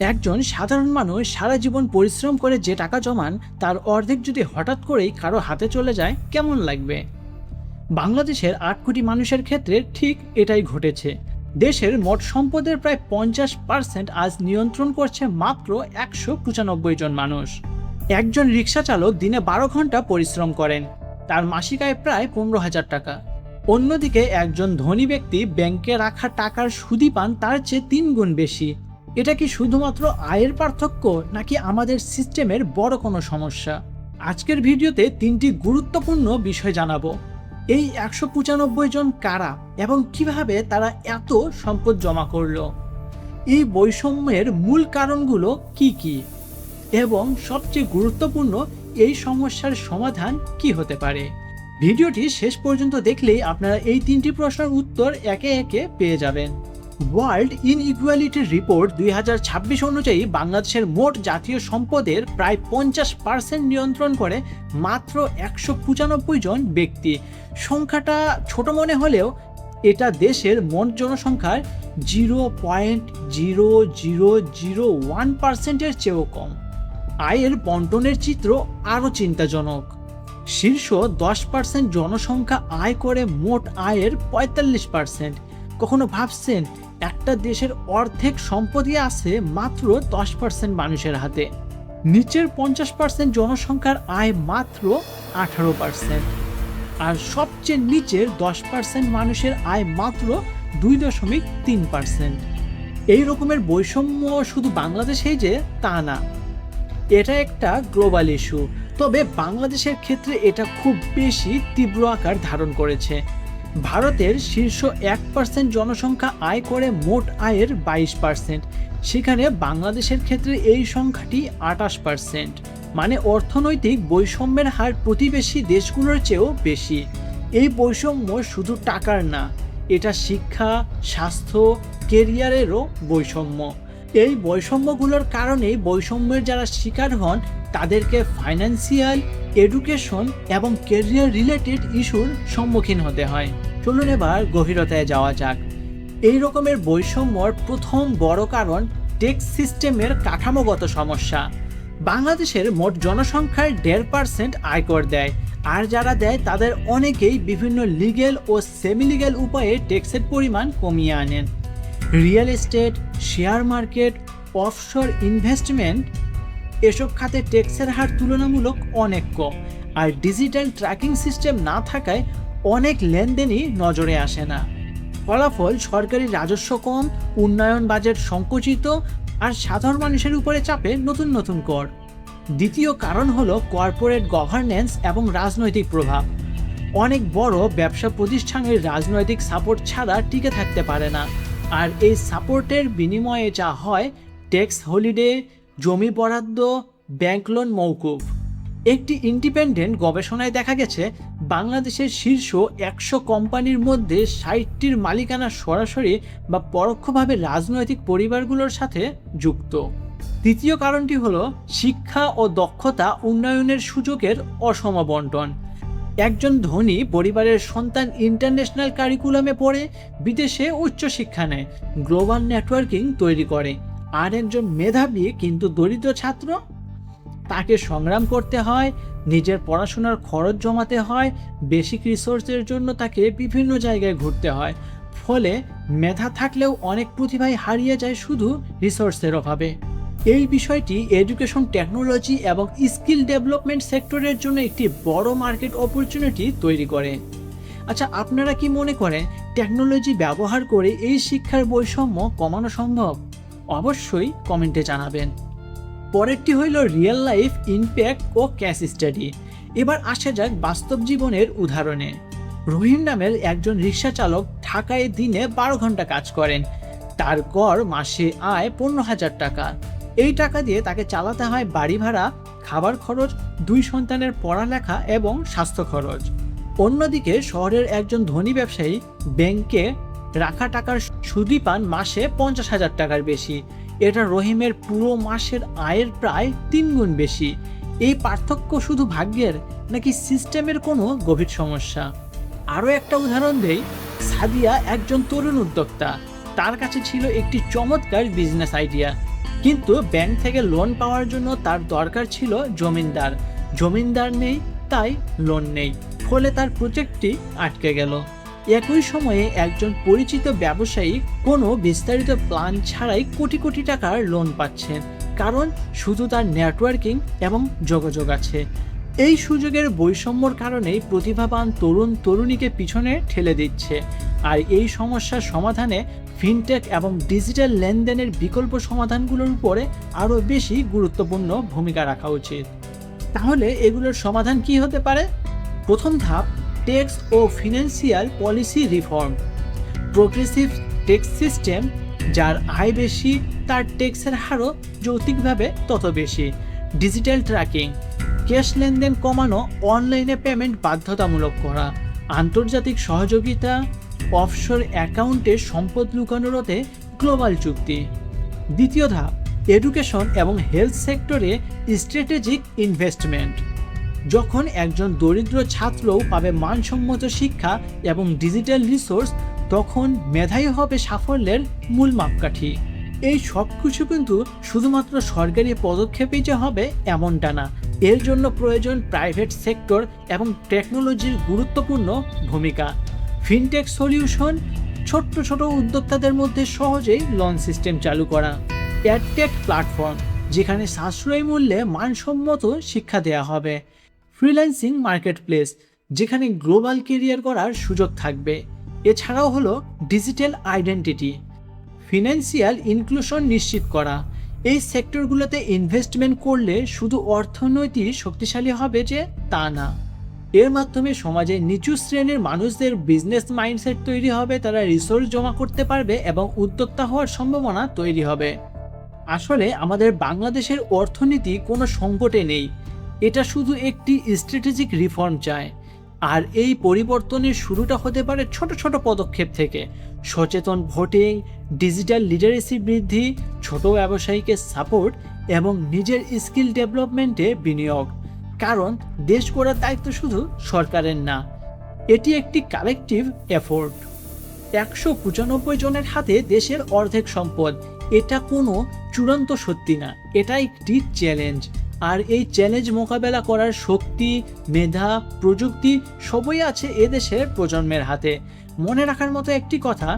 একজন সাধারণ মানুষ সারা জীবন পরিশ্রম করে যে টাকা জমান তার অর্ধেক যদি হঠাৎ করেই কারো হাতে চলে যায় কেমন লাগবে? বাংলাদেশের ৮ কোটি মানুষের ক্ষেত্রে ঠিক এটাই ঘটেছে। দেশের মোট সম্পদের প্রায় 50% আজ নিয়ন্ত্রণ করছে মাত্র ১৯৫ জন মানুষ। একজন রিক্সা চালক দিনে ১২ ঘন্টা পরিশ্রম করেন, তার মাসিক আয় প্রায় ১৫,০০০ টাকা। অন্যদিকে একজন ধনী ব্যক্তি ব্যাংকে রাখা টাকার সুদই পান তার চেয়ে ৩ গুণ বেশি। এটা কি শুধুমাত্র আয়ের পার্থক্য, নাকি আমাদের সিস্টেমের বড় কোনো সমস্যা? আজকের ভিডিওতে ৩টি গুরুত্বপূর্ণ বিষয় জানাবো। এই ১৯৫ জন কারা এবং কিভাবে তারা এত সম্পদ জমা করলো, এই বৈষম্যের মূল কারণগুলো কি কি, এবং সবচেয়ে গুরুত্বপূর্ণ, এই সমস্যার সমাধান কি হতে পারে। ভিডিওটি শেষ পর্যন্ত দেখলেই আপনারা এই ৩টি প্রশ্নের উত্তর একে একে পেয়ে যাবেন। ওয়ার্ল্ড ইনইকুয়ালিটি রিপোর্ট ২০২৬ অনুযায়ী বাংলাদেশের মোট জাতীয় সম্পদের প্রায় 50% নিয়ন্ত্রণ করে মাত্র ১৯৫ জন ব্যক্তি। সংখ্যাটা ছোট মনে হলেও এটা দেশের মোট জনসংখ্যার 0.0001%-এর চেয়েও কম। আয়ের বন্টনের চিত্র আরও চিন্তাজনক। শীর্ষ 10% জনসংখ্যা আয় করে মোট আয়ের ৪৫%। কখনো ভাবছেন একটা দেশের অর্ধেক সম্পত্তি আছে মাত্র 10% মানুষের হাতে? নিচের 50% জনসংখ্যার আয় মাত্র 18%, আর সবচেয়ে নিচের 10% মানুষের আয় মাত্র 2.3%। এই রকমের বৈষম্য শুধু বাংলাদেশেই যে তা না, এটা একটা গ্লোবাল ইস্যু। তবে বাংলাদেশের ক্ষেত্রে এটা খুব বেশি তীব্র আকার ধারণ করেছে। ভারতের শীর্ষ 1% জনসংখ্যা আয় করে মোট আয়ের 22%, সেখানে বাংলাদেশের ক্ষেত্রে এই সংখ্যাটি 28%। মানে অর্থনৈতিক বৈষম্যের হার প্রতিবেশী দেশগুলোর চেয়েও বেশি। এই বৈষম্য শুধু টাকার না, এটা শিক্ষা, স্বাস্থ্য, কেরিয়ারেরও বৈষম্য। এই বৈষম্যগুলোর কারণেই বৈষম্যের যারা শিকার হন তাদেরকে ফাইন্যান্সিয়াল, এডুকেশন এবং ক্যারিয়ার রিলেটেড ইস্যুর সম্মুখীন হতে হয়। চলুন এবার গভীরতায় যাওয়া যাক। এই রকমের বৈষম্যর প্রথম বড় কারণ ট্যাক্স সিস্টেমের কাঠামোগত সমস্যা। বাংলাদেশের মোট জনসংখ্যার 1.5% আয়কর দেয়, আর যারা দেয় তাদের অনেকেই বিভিন্ন লিগ্যাল ও সেমি লিগ্যাল উপায়ে ট্যাক্সের পরিমাণ কমিয়ে আনেন। Real estate, share market, offshore investment, এসব খাতে ট্যাক্সের হার তুলনামূলক অনেক কম, আর ডিজিটাল ট্র্যাকিং সিস্টেম না থাকায় অনেক লেনদেনই নজরে আসে না। ফলাফল সরকারি রাজস্ব কম, উন্নয়ন বাজেট সংকুচিত, আর সাধারণ মানুষের উপরে চাপে নতুন নতুন কর। দ্বিতীয় কারণ হলো কর্পোরেট গভর্নেন্স এবং রাজনৈতিক প্রভাব। অনেক বড় ব্যবসা প্রতিষ্ঠানের রাজনৈতিক সাপোর্ট ছাড়া টিকে থাকতে পারে না, আর এই সাপোর্টের বিনিময়ে যা হয় ট্যাক্স হলিডে, জমি বরাদ্দ, ব্যাংক লোন মওকুফ। একটি ইন্ডিপেন্ডেন্ট গবেষণায় দেখা গেছে বাংলাদেশের শীর্ষ 100 কোম্পানির মধ্যে 60টির মালিকানা সরাসরি বা পরোক্ষভাবে রাজনৈতিক পরিবারগুলোর সাথে যুক্ত। তৃতীয় কারণটি হলো শিক্ষা ও দক্ষতা উন্নয়নের সুযোগের অসম বন্টন। একজন ধনী পরিবারের সন্তান ইন্টারন্যাশনাল কারিকুলামে পড়ে বিদেশে উচ্চশিক্ষা নেয়, গ্লোবাল নেটওয়ার্কিং তৈরি করে। আর একজন মেধাবী কিন্তু দরিদ্র ছাত্র, তাকে সংগ্রাম করতে হয়, নিজের পড়াশোনার খরচ জমাতে হয়, বেসিক রিসোর্সের জন্য তাকে বিভিন্ন জায়গায় ঘুরতে হয়। ফলে মেধা থাকলেও অনেক প্রতিভাই হারিয়ে যায় শুধু রিসোর্সের অভাবে। এই বিষয়টি এডুকেশন, টেকনোলজি এবং স্কিল ডেভেলপমেন্ট সেক্টরের জন্য একটি বড় মার্কেট অপরচুনিটি তৈরি করে। আচ্ছা, আপনারা কি মনে করেন টেকনোলজি ব্যবহার করে এই শিক্ষার বৈষম্য কমানো সম্ভব? অবশ্যই কমেন্টে জানাবেন। পরেরটি হইল রিয়েল লাইফ ইমপ্যাক্ট ও ক্যাশ স্টাডি। এবার আসা যাক বাস্তব জীবনের উদাহরণে। রহিম নামের একজন রিক্সা চালক ঢাকায় দিনে 12 ঘন্টা কাজ করেন। তার গড় মাসে আয় 15,000 টাকা। এই টাকা দিয়ে তাকে চালাতে হয় বাড়ি ভাড়া, খাবার খরচ, 2 সন্তানের পড়ালেখা এবং স্বাস্থ্য খরচ। অন্যদিকে শহরের একজন ধনী ব্যবসায়ী ব্যাংকে রাখা টাকার সুদই পান মাসে 50,000 টাকার বেশি। এটা রহিমের পুরো মাসের আয়ের প্রায় 3 গুণ বেশি। এই পার্থক্য শুধু ভাগ্যের, নাকি সিস্টেমের কোনো গভীর সমস্যা? আরও একটা উদাহরণ দেই। সাদিয়া একজন তরুণ উদ্যোক্তা। তার কাছে ছিল একটি চমৎকার বিজনেস আইডিয়া। কিন্তু ব্যাংক থেকে লোন পাওয়ার জন্য তার দরকার ছিল জমিনদার নেই, তাই লোন নেই, ফলে তার প্রজেক্টটি আটকে গেল। একই সময়ে একজন পরিচিত ব্যবসায়ী কোনো বিস্তারিত প্ল্যান ছাড়াই কোটি কোটি টাকার লোন পাচ্ছেন, কারণ শুধু তার নেটওয়ার্কিং এবং যোগাযোগ আছে। এই সুযোগের বৈষম্যর কারণেই প্রতিভাবান তরুণীকে পিছনে ঠেলে দিচ্ছে। আর এই সমস্যার সমাধানে ফিনটেক এবং ডিজিটাল লেনদেনের বিকল্প সমাধানগুলোর উপরে আরও বেশি গুরুত্বপূর্ণ ভূমিকা রাখা উচিত। তাহলে এগুলোর সমাধান কি হতে পারে? প্রথম ধাপ, ট্যাক্স ও financial policy reform. Progressive tax system, যার আয় বেশি তার ট্যাক্সের হারও যৌক্তিকভাবে তত বেশি। ডিজিটাল ট্র্যাকিং, ক্যাশ লেনদেন কমানো, অনলাইনে পেমেন্ট বাধ্যতামূলক করা। আন্তর্জাতিক সহযোগিতা, অফশোর অ্যাকাউন্টে সম্পদ লুকানো রোধে গ্লোবাল চুক্তি। দ্বিতীয় ধাপ, এডুকেশন এবং হেলথ সেক্টরে স্ট্র্যাটেজিক ইনভেস্টমেন্ট। যখন একজন দরিদ্র ছাত্রও পাবে মানসম্মত শিক্ষা এবং ডিজিটাল রিসোর্স, তখন মেধাই হবে সাফল্যের মূল মাপকাঠি। এই সব কিছু কিন্তু শুধুমাত্র সরকারি পদক্ষেপেই যে হবে এমনটা না, এর জন্য প্রয়োজন প্রাইভেট সেক্টর এবং টেকনোলজির গুরুত্বপূর্ণ ভূমিকা। ফিনটেক সলিউশন, ছোট্ট ছোট উদ্যোক্তাদের মধ্যে সহজেই লোন সিস্টেম চালু করা। অ্যাডটেক প্ল্যাটফর্ম, যেখানে সাশ্রয়ী মূল্যে মানসম্মত শিক্ষা দেওয়া হবে। ফ্রিল্যান্সিং মার্কেটপ্লেস, যেখানে গ্লোবাল কেরিয়ার করার সুযোগ থাকবে। এছাড়াও হলো ডিজিটাল আইডেন্টিটি। ফিনান্সিয়াল ইনক্লুশন নিশ্চিত করা। এই সেক্টরগুলোতে ইনভেস্টমেন্ট করলে শুধু অর্থনৈতিক শক্তিশালী হবে যে তা না, এর মাধ্যমে সমাজের নিচু শ্রেণীর মানুষদের বিজনেস মাইন্ডসেট তৈরি হবে, তারা রিসোর্স জমা করতে পারবে এবং উদ্যোক্তা হওয়ার সম্ভাবনা তৈরি হবে। আসলে আমাদের বাংলাদেশের অর্থনীতি কোনো সংকটে নেই, এটা শুধু একটি স্ট্র্যাটেজিক রিফর্ম চায়। আর এই পরিবর্তনের শুরুটা হতে পারে ছোট ছোট পদক্ষেপ থেকে। সচেতন ভোটিং, ডিজিটাল লিটারেসি বৃদ্ধি, ছোট ব্যবসায়ীকে সাপোর্ট এবং নিজের স্কিল ডেভেলপমেন্টে বিনিয়োগ। কারণ দেশ গড়ার দায়িত্ব শুধু সরকারের না, এটি একটি কালেকটিভ এফোর্ট। 195 জনের হাতে দেশের অর্ধেক সম্পদ, এটা কোনো চূড়ান্ত সত্যি না, এটা একটি চ্যালেঞ্জ। আর এই চ্যালেঞ্জ মোকাবেলা করার শক্তি, মেধা, প্রযুক্তি সবই আছে এদেশের প্রজন্মের হাতে। মনে রাখার মতো একটি কথা,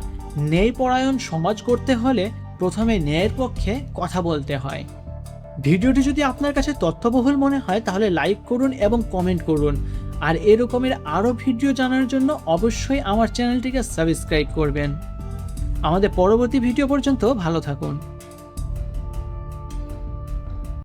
ন্যায়পরায়ণ সমাজ করতে হলে প্রথমে ন্যায়ের পক্ষে কথা বলতে হয়। ভিডিওটি যদি আপনার কাছে তথ্যবহুল মনে হয় তাহলে লাইক করুন এবং কমেন্ট করুন। আর এরকমের আরও ভিডিও জানার জন্য অবশ্যই আমার চ্যানেলটিকে সাবস্ক্রাইব করবেন। আমাদের পরবর্তী ভিডিও পর্যন্ত ভালো থাকুন।